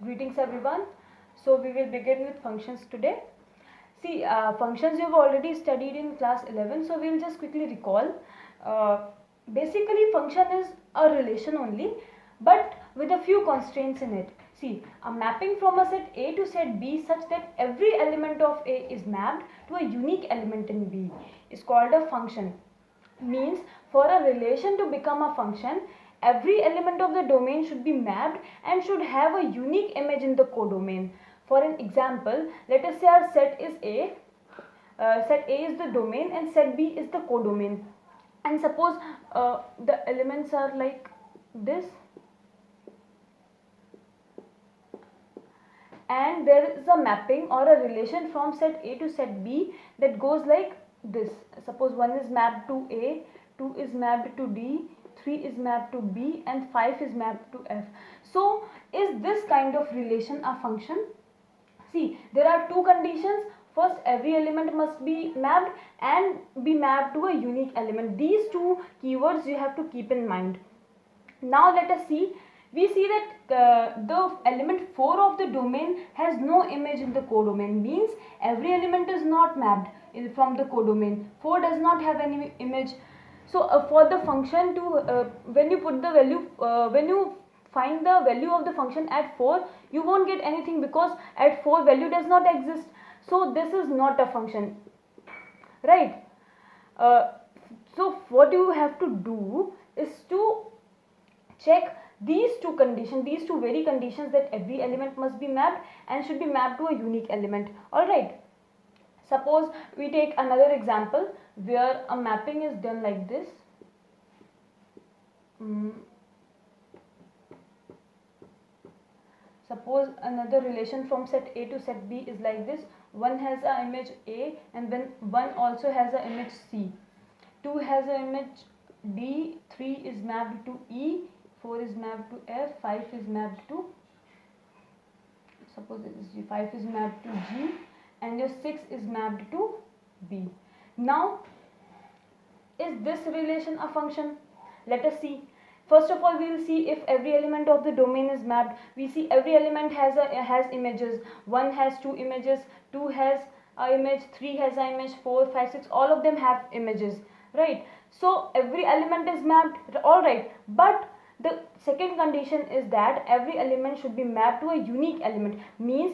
Greetings everyone. So we will begin with functions today. See, functions you have already studied in class 11, so we will just quickly recall. Basically, function is a relation only, but with a few constraints in it. See, a mapping from a set A to set B such that every element of A is mapped to a unique element in B is called a function. Means for a relation to become a function, every element of the domain should be mapped and should have a unique image in the codomain. For an example, let us say our set is A, set A is the domain and set B is the codomain. And suppose the elements are like this, and there is a mapping or a relation from set A to set B that goes like this. Suppose 1 is mapped to A, 2 is mapped to D, 3 is mapped to B and 5 is mapped to F. So is this kind of relation a function? See, there are two conditions. First, every element must be mapped and be mapped to a unique element. These two keywords you have to keep in mind. Now let us see. We see that the element 4 of the domain has no image in the codomain. Means every element is not mapped from the codomain. 4 does not have any image. So for the function to when you put the value when you find the value of the function at 4, you won't get anything because at 4 value does not exist. So this is not a function, right? So what you have to do is to check these two conditions, these two very conditions, that every element must be mapped and should be mapped to a unique element. Alright, suppose we take another example where a mapping is done like this. Suppose another relation from set A to set B is like this. One has an image A and then one also has an image C. 2 has an image D, 3 is mapped to E, 4 is mapped to F, 5 is mapped to, suppose it is G, 5 is mapped to G and your 6 is mapped to B. Now, is this relation a function? Let us see. First of all, we will see if every element of the domain is mapped. We see every element has images. 1 has 2 images, 2 has an image, 3 has an image, 4, 5, 6, all of them have images, right? So every element is mapped, alright, but the second condition is that every element should be mapped to a unique element. Means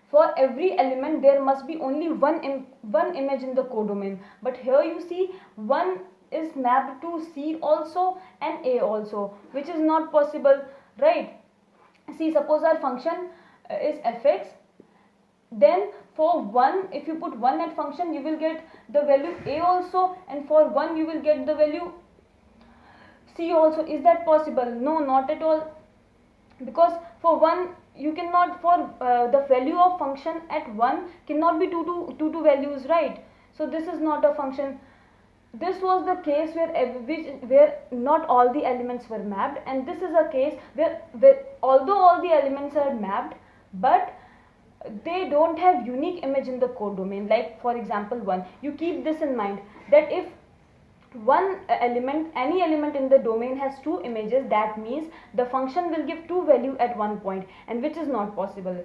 for every element there must be only one image in the codomain. But here you see 1 is mapped to C also and A also, which is not possible, right? See, suppose our function is fx, then for 1, if you put 1 at function, you will get the value A also, and for 1 you will get the value C also. Is that possible? No, not at all, because for 1 you cannot, for the value of function at 1 cannot be two values, right? So this is not a function. This was the case where not all the elements were mapped, and this is a case where although all the elements are mapped, but they don't have unique image in the codomain. Like for example 1, you keep this in mind, that if one element, any element in the domain has 2 images, that means the function will give 2 value at one point, and which is not possible.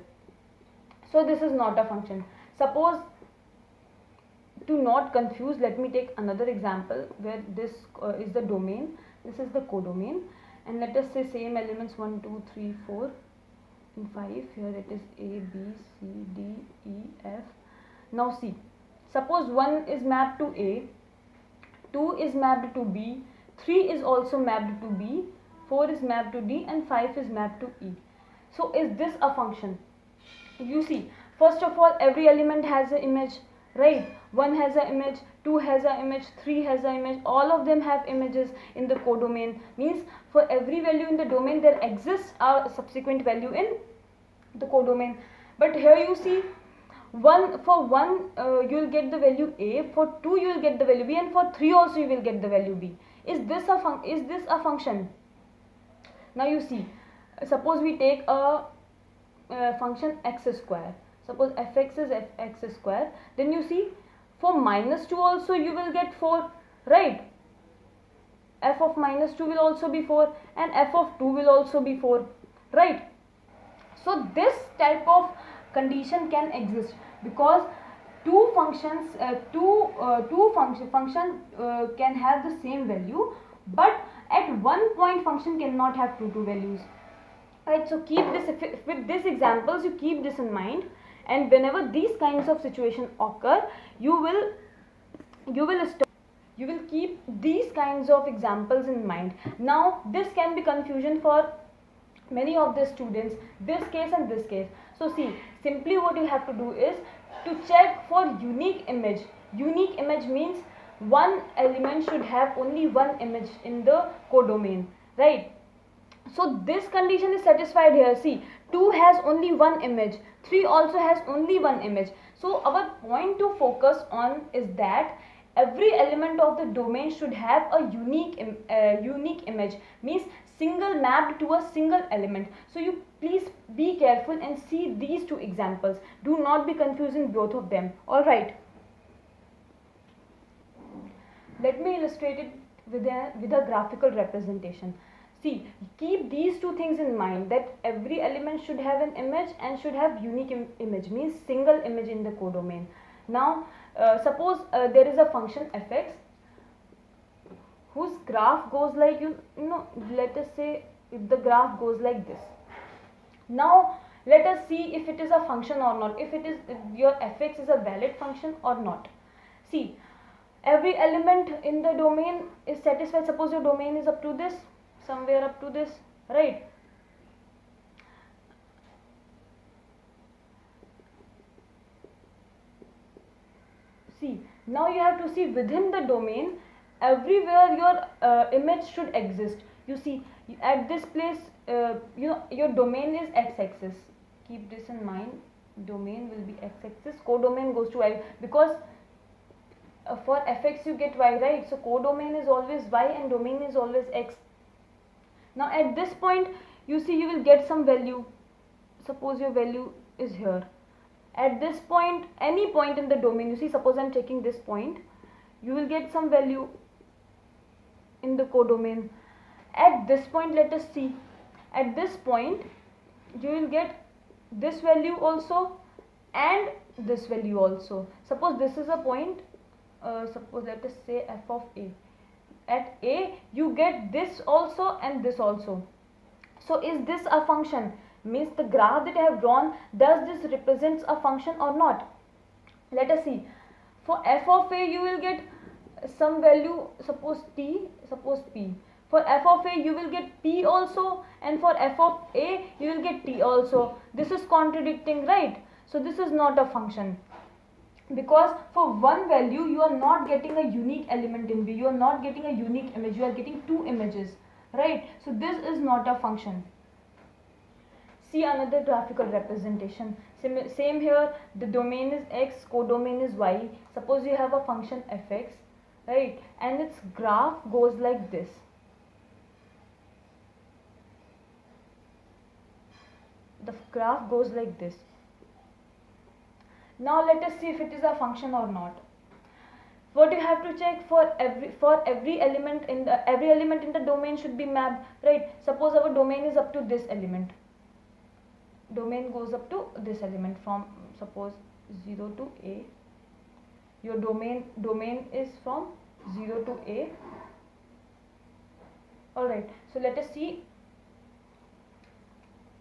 So this is not a function. Suppose, to not confuse, let me take another example where this is the domain, this is the codomain, and let us say same elements 1, 2, 3, 4 and 5. Here it is A, B, C, D, E, F. Now see, suppose 1 is mapped to A, 2 is mapped to B, 3 is also mapped to B, 4 is mapped to D and 5 is mapped to E. So is this a function? You see, first of all, every element has an image, right? 1 has an image, 2 has an image, 3 has an image, all of them have images in the codomain. Means for every value in the domain there exists a subsequent value in the codomain. But here you see, for 1 you will get the value A, for 2 you will get the value B, and for 3 also you will get the value B. Is this a function? Now you see, suppose we take a function x square. Suppose fx is x square, then you see for -2 also you will get 4, right? F of -2 will also be 4 and f of 2 will also be 4, right? So this type of condition can exist because two functions can have the same value, but at one point function cannot have two values, right? So keep this, with these examples you keep this in mind, and whenever these kinds of situations occur, you will keep these kinds of examples in mind. Now this can be confusion for many of the students, this case and this case. So see, simply what you have to do is to check for unique image. Unique image means one element should have only one image in the codomain, right? So this condition is satisfied here. See, 2 has only one image, 3 also has only one image. So our point to focus on is that every element of the domain should have a unique image, means single mapped to a single element. So you please be careful and see these two examples. Do not be confusing both of them. Alright. Let me illustrate it with a graphical representation. See, keep these two things in mind, that every element should have an image and should have unique image, means single image in the codomain. Now, suppose there is a function fx whose graph goes like, let us say if the graph goes like this. Now, let us see if it is a function or not, if your fx is a valid function or not. See, every element in the domain is satisfied. Suppose your domain is up to this, somewhere up to this, right? See, now you have to see within the domain, everywhere your image should exist. You see, at this place, your domain is x-axis. Keep this in mind. Domain will be x-axis. Codomain goes to y, because for fx you get y, right? So codomain is always y and domain is always x. Now at this point, you see, you will get some value. Suppose your value is here. At this point, any point in the domain, you see, suppose I am taking this point, you will get some value in the codomain. At this point, let us see. At this point, you will get this value also and this value also. Suppose this is a point, suppose let us say f of a. At a, you get this also and this also. So is this a function? Means the graph that I have drawn, does this represents a function or not? Let us see. For f of a, you will get some value, suppose t, suppose p. For f of a, you will get p also, and for f of a, you will get t also. This is contradicting, right? So this is not a function, because for one value you are not getting a unique element in V, you are not getting a unique image, you are getting two images, right? So this is not a function. See another graphical representation. Same here, the domain is x, codomain is y. Suppose you have a function fx, right, and its graph goes like this. The graph goes like this. Now let us see if it is a function or not. What you have to check, for every element in the domain should be mapped, right? Suppose our domain is up to this element. Domain goes up to this element from, suppose, 0 to a. Your domain is from 0 to a. Alright, so let us see.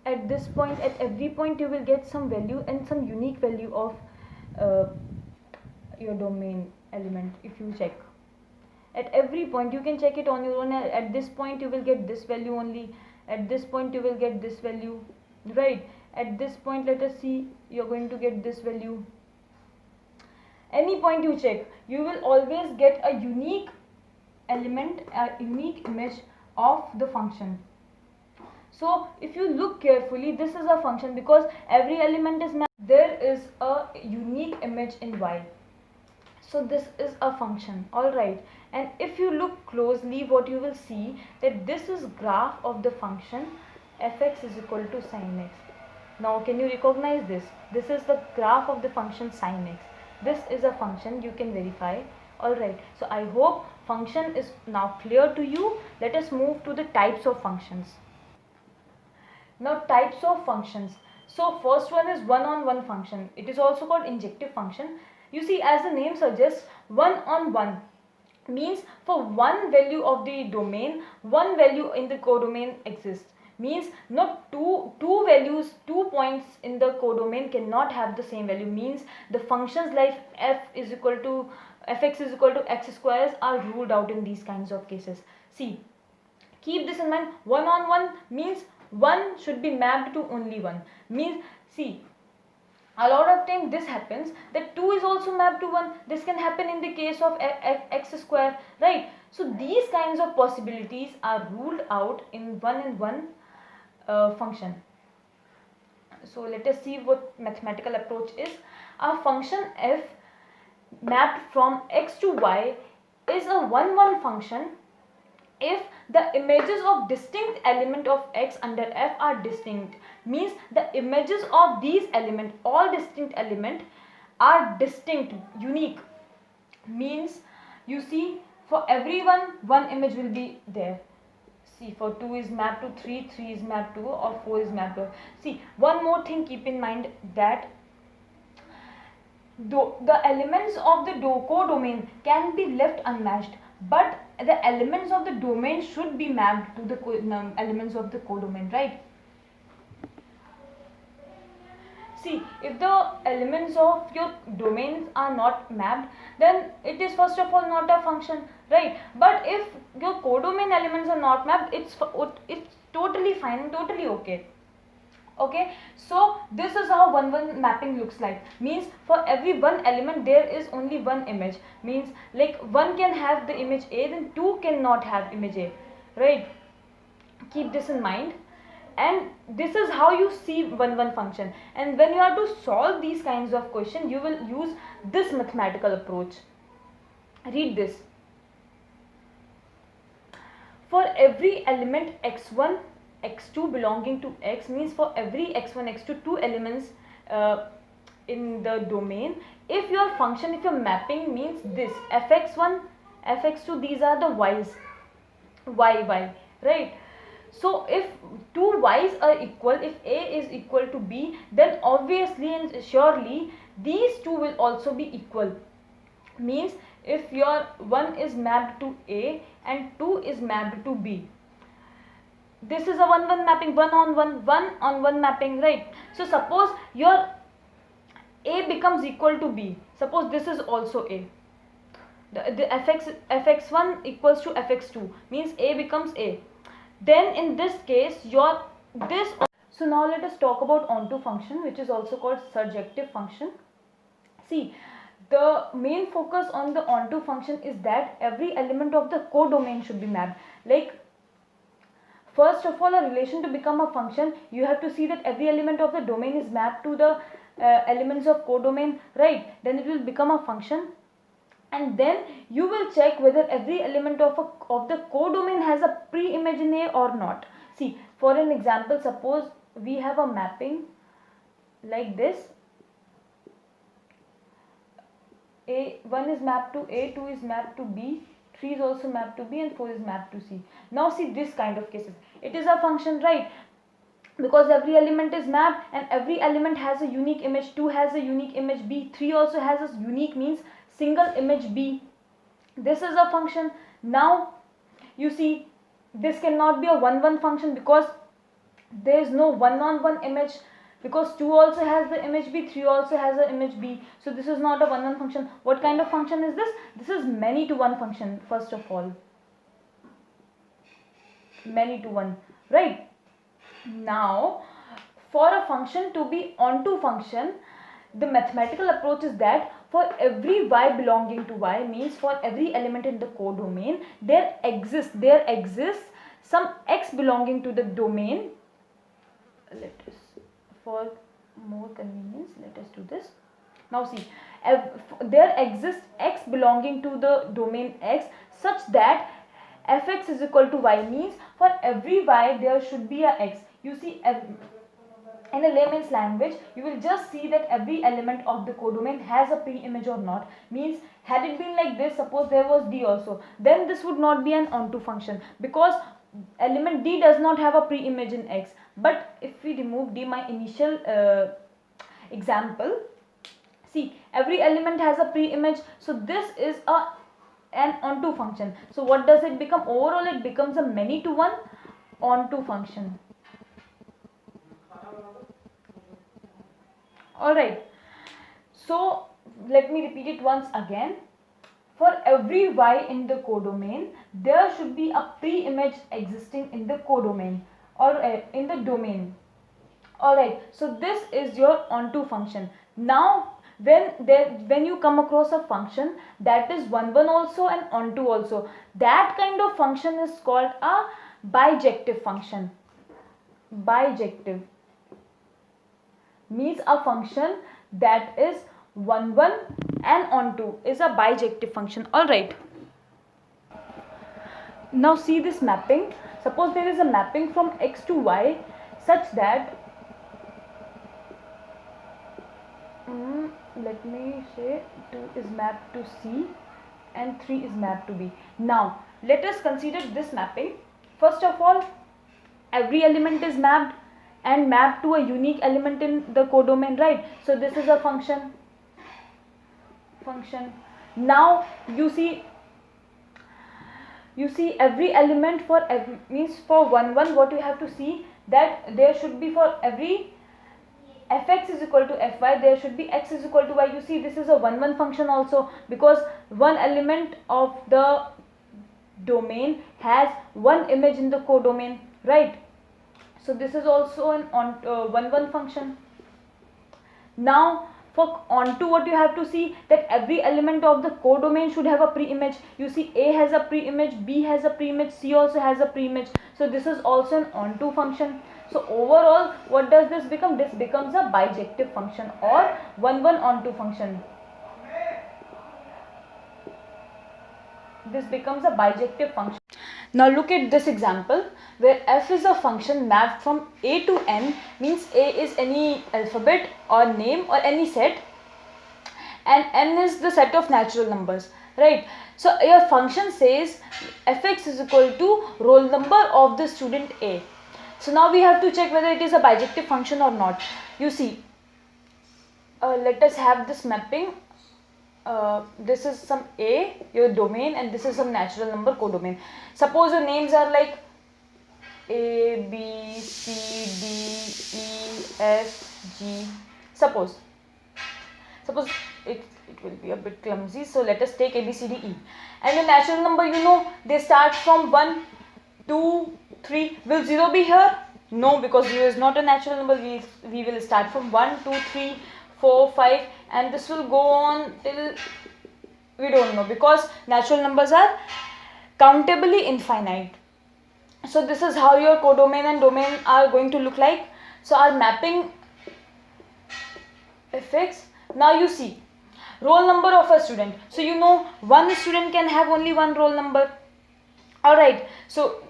At this point, at every point you will get some value and some unique value of your domain element. If you check at every point, you can check it on your own. At this point you will get this value only, at this point you will get this value, right? At this point, let us see, you are going to get this value. Any point you check, you will always get a unique element, a unique image of the function. So if you look carefully, this is a function because every element is mapped. There is a unique image in y. So this is a function, alright. And if you look closely, what you will see, that this is graph of the function fx is equal to sin x. Now can you recognize this? This is the graph of the function sin x. This is a function, you can verify. Alright, so I hope function is now clear to you. Let us move to the types of functions. Now types of functions. So first one is one-on-one function. It is also called injective function. You see, as the name suggests, one-on-one means for one value of the domain, one value in the codomain exists. Means not two values, 2 points in the codomain cannot have the same value. Means the functions like fx is equal to x squares are ruled out in these kinds of cases. See, keep this in mind. One-on-one means one should be mapped to only one. Means, see, a lot of time this happens that 2 is also mapped to 1. This can happen in the case of x square, right? So these kinds of possibilities are ruled out in one-in-one function. So let us see what mathematical approach is. A function f mapped from x to y is a one-one function if the images of distinct element of x under f are distinct. Means the images of these element, all distinct element, are distinct, unique. Means you see, for everyone one image will be there. See, for 2 is mapped to 3, 3 is mapped to, or 4 is mapped to. See, one more thing keep in mind, that the elements of the codomain can be left unmatched, but the elements of the domain should be mapped to the elements of the codomain, right? See, if the elements of your domains are not mapped, then it is first of all not a function, right? But if your codomain elements are not mapped, it's totally fine, totally okay. Okay, so this is how one-one mapping looks like. Means for every one element there is only one image. Means like 1 can have the image A, then 2 cannot have image A, right? Keep this in mind. And this is how you see one-one function. And when you are to solve these kinds of questions, you will use this mathematical approach. Read this. For every element x1 x2 belonging to x, means for every x1 x2 two elements in the domain, if your function, if your mapping means this fx1 fx2, these are the y's, y, right? So if two y's are equal, if a is equal to b, then obviously and surely these two will also be equal. Means if your 1 is mapped to a and 2 is mapped to b, this is a one-one mapping, one-on-one mapping, right? So suppose your a becomes equal to b. Suppose this is also a. The fx1 equals to fx2, means a becomes a. Then in this case, your this. So now let us talk about onto function, which is also called surjective function. See, the main focus on the onto function is that every element of the codomain should be mapped. Like, first of all, a relation to become a function, you have to see that every element of the domain is mapped to the elements of codomain, right? Then it will become a function. And then you will check whether every element of the codomain has a pre-image in A or not. See, for an example, suppose we have a mapping like this. A1 is mapped to A, 2 is mapped to B, 3 is also mapped to B, and 4 is mapped to C. Now see this kind of cases. It is a function, right? Because every element is mapped and every element has a unique image. 2 has a unique image B, 3 also has a unique, means single image B. This is a function. Now you see, this cannot be a one-one function because there is no one-on-one image, because 2 also has the image B, 3 also has the image B. So this is not a one-one function. What kind of function is this? This is many-to-one function, first of all. Many-to-one, right? Now, for a function to be onto function, the mathematical approach is that for every y belonging to y, means for every element in the codomain, there exists some x belonging to the domain. Let us, for more convenience, let us do this. Now see, there exists x belonging to the domain x such that fx is equal to y, means for every y there should be a x. You see, in a layman's language, you will just see that every element of the codomain has a pre-image or not. Means had it been like this, suppose there was D also, then this would not be an onto function, because element D does not have a pre-image in X. But if we remove D, my initial example, see, every element has a pre-image, so this is an onto function. So what does it become? Overall it becomes a many to one onto function. Alright, so let me repeat it once again. For every y in the codomain, there should be a pre-image existing in the codomain or in the domain. Alright, so this is your onto function. Now when you come across a function that is 1 1 also and onto also, that kind of function is called a bijective function. Bijective means a function that is 1 1 and onto is a bijective function. Alright, now see this mapping. Suppose there is a mapping from X to Y such that let me say 2 is mapped to C and 3 is mapped to B. Now let us consider this mapping. First of all, every element is mapped and mapped to a unique element in the codomain, right? So this is a function. Now you see every element for every means for 1 1, what you have to see that there should be for every fx is equal to fy, there should be x is equal to y. You see this is a 1 1 function also, because one element of the domain has one image in the codomain, right? So this is also an 1 1 function. Now for onto, what you have to see that every element of the codomain should have a pre-image. You see A has a pre-image, B has a pre-image, C also has a pre-image. So this is also an onto function. So overall, what does this become? This becomes a bijective function or 1 1 onto function. This becomes a bijective function. Now look at this example where f is a function mapped from a to n, means a is any alphabet or name or any set, and n is the set of natural numbers, right? So your function says fx is equal to roll number of the student A. So now we have to check whether it is a bijective function or not. You see, let us have this mapping. This is some A, your domain, and this is some natural number codomain. Suppose your names are like A, B, C, D, E, F, G. Suppose it will be a bit clumsy, so let us take A, B, C, D, E. And the natural number, you know, they start from 1, 2, 3. Will 0 be here? No, because 0 is not a natural number. We will start from 1, 2, 3, 4, 5, and this will go on till we don't know, because natural numbers are countably infinite. So this is how your codomain and domain are going to look like. So our mapping fx. Now you see roll number of a student. So you know one student can have only one roll number. Alright, so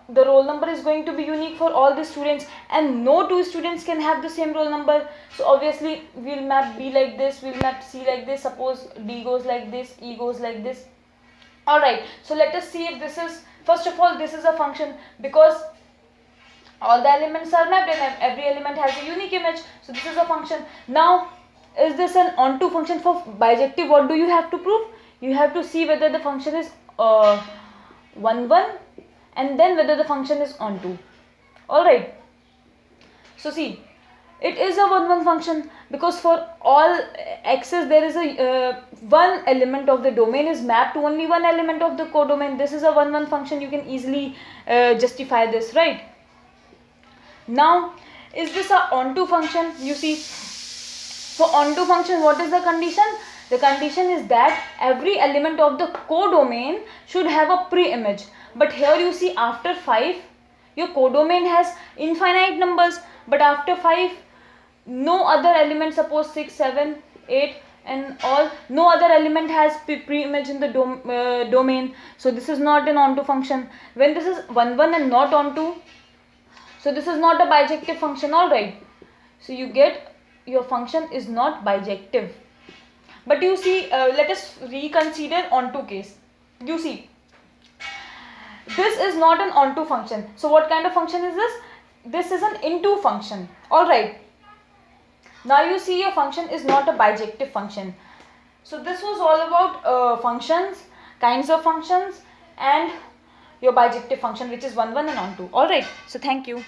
the roll number is going to be unique for all the students, and no two students can have the same roll number. So obviously we'll map B like this, we'll map C like this. Suppose D goes like this, E goes like this. Alright, so let us see if this is, first of all, this is a function because all the elements are mapped and every element has a unique image. So this is a function. Now is this an onto function? For bijective, what do you have to prove? You have to see whether the function is 1 1 and then whether the function is onto. Alright, so see, it is a 1 1 function because for all x's there is a one element of the domain is mapped to only one element of the codomain. This is a 1 1 function. You can easily justify this, right? Now is this a onto function? You see, for onto function, what is the condition? The condition is that every element of the codomain should have a pre-image. But here you see after 5, your codomain has infinite numbers, but after 5, no other element, suppose 6, 7, 8 and all, no other element has pre-image in the domain. So this is not an onto function. When this is 1 1 and not onto, so this is not a bijective function. Alright, so you get your function is not bijective. But you see, let us reconsider onto case. You see, this is not an onto function. So what kind of function is this? This is an into function. Alright. Now you see your function is not a bijective function. So this was all about functions, kinds of functions, and your bijective function, which is 1, 1 and onto. Alright. So thank you.